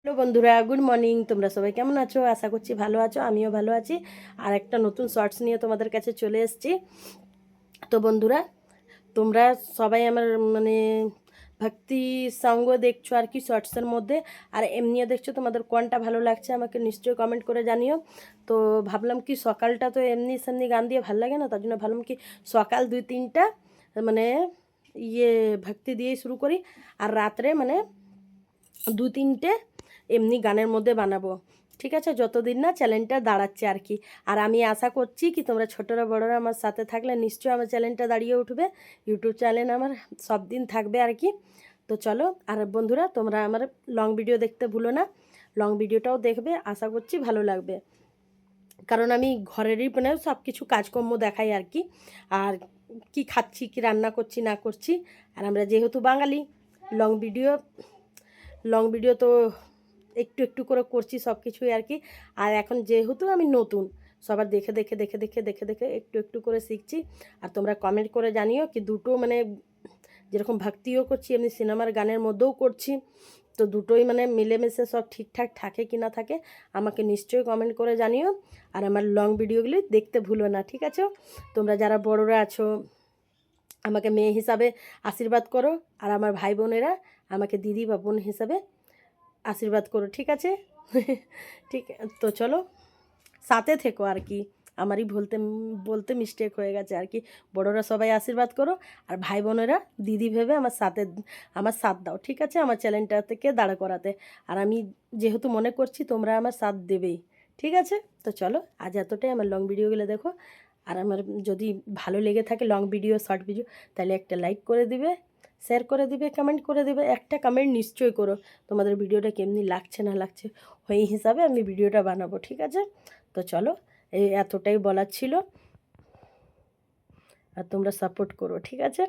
Hello বন্ধুরা, good morning. তোমরা সবাই কেমন আছো? আশা করছি ভালো আছো, আমিও ভালো আছি। আর একটা নতুন শর্টস নিয়ে তোমাদের কাছে চলে এসেছি। তো বন্ধুরা, তোমরা সবাই আমার মানে ভক্তি সঙ্গ দেখছো আর কি শর্টসের মধ্যে, আর এমনিও দেখছো। তোমাদের কোনটা ভালো লাগছে আমাকে নিশ্চয়ই কমেন্ট করে জানিও। তো ভাবলাম কি সকালটা তো এমনি সেমনি গান দিয়ে ভালো লাগে না, তার জন্য ভাবলাম কি সকাল 2-3টা মানে ইয়ে ভক্তি দিয়েই শুরু করি, আর রাত্রে মানে 2-3টে এমনি গানের মধ্যে বানাবো। ঠিক আছে, যতদিন না চ্যানেলটা দাঁড়াচ্ছে আর কি। আর আমি আশা করছি কি তোমরা ছোটরা বড়রা আমার সাথে থাকলে নিশ্চয়ই আমার চ্যানেলটা দাঁড়িয়ে উঠবে। ইউটিউব চ্যানেল আমার সব দিন থাকবে আর কি। তো চলো, আর বন্ধুরা তোমরা আমার লং ভিডিও দেখতে ভুলো না, লং ভিডিওটাও দেখবে, আশা করছি ভালো লাগবে। কারণ আমি ঘরেরই মানে সব কিছু কাজকর্ম দেখাই আর কি, আর কি খাচ্ছি কি রান্না করছি না করছি। আর আমরা যেহেতু বাঙালি, লং ভিডিও লং ভিডিও তো একটু একটু করে করছি সব কিছুই আর কি। আর এখন যেহেতু আমি নতুন, সবার দেখে দেখে দেখে দেখে দেখে দেখে একটু একটু করে শিখছি। আর তোমরা কমেন্ট করে জানিও কি দুটো মানে যেরকম ভক্তিও করছি এমনি সিনেমার গানের মধ্যেও করছি, তো দুটোই মানে মিলেমিশে সব ঠিকঠাক থাকে কি না থাকে আমাকে নিশ্চয়ই কমেন্ট করে জানিও। আর আমার লং ভিডিওগুলি দেখতে ভুলো না, ঠিক আছে? তোমরা যারা বড়রা আছো আমাকে মেয়ে হিসাবে আশীর্বাদ করো, আর আমার ভাই বোনেরা আমাকে দিদি বা বোন হিসাবে আশীর্বাদ করো, ঠিক আছে? ঠিক। তো চলো, সাথে থেকো আর কি। আমারই বলতে বলতে মিস্টেক হয়ে গেছে আর কি। বড়রা সবাই আশীর্বাদ করো, আর ভাই বোনেরা দিদি ভেবে আমার সাথ দাও, ঠিক আছে? আমার চ্যানেলটা থেকে দাঁড়া করাতে। আর আমি যেহেতু মনে করছি তোমরা আমার সাথ দেবেই, ঠিক আছে? তো চলো, আজ এতটাই। আমার লং ভিডিওগুলো দেখো, আর আমার যদি ভালো লেগে থাকে লং ভিডিও শর্ট ভিডিও, তাহলে একটা লাইক করে দিবে, শেয়ার করে দিবে, কমেন্ট করে দিবে। একটা কমেন্ট নিশ্চয়ই করো তোমাদের ভিডিওটা কেমনি লাগছে না লাগছে, ওই হিসাবে আমি ভিডিওটা বানাবো, ঠিক আছে? তো চলো, এই এতটাই বলার ছিল। আর তোমরা সাপোর্ট করো, ঠিক আছে?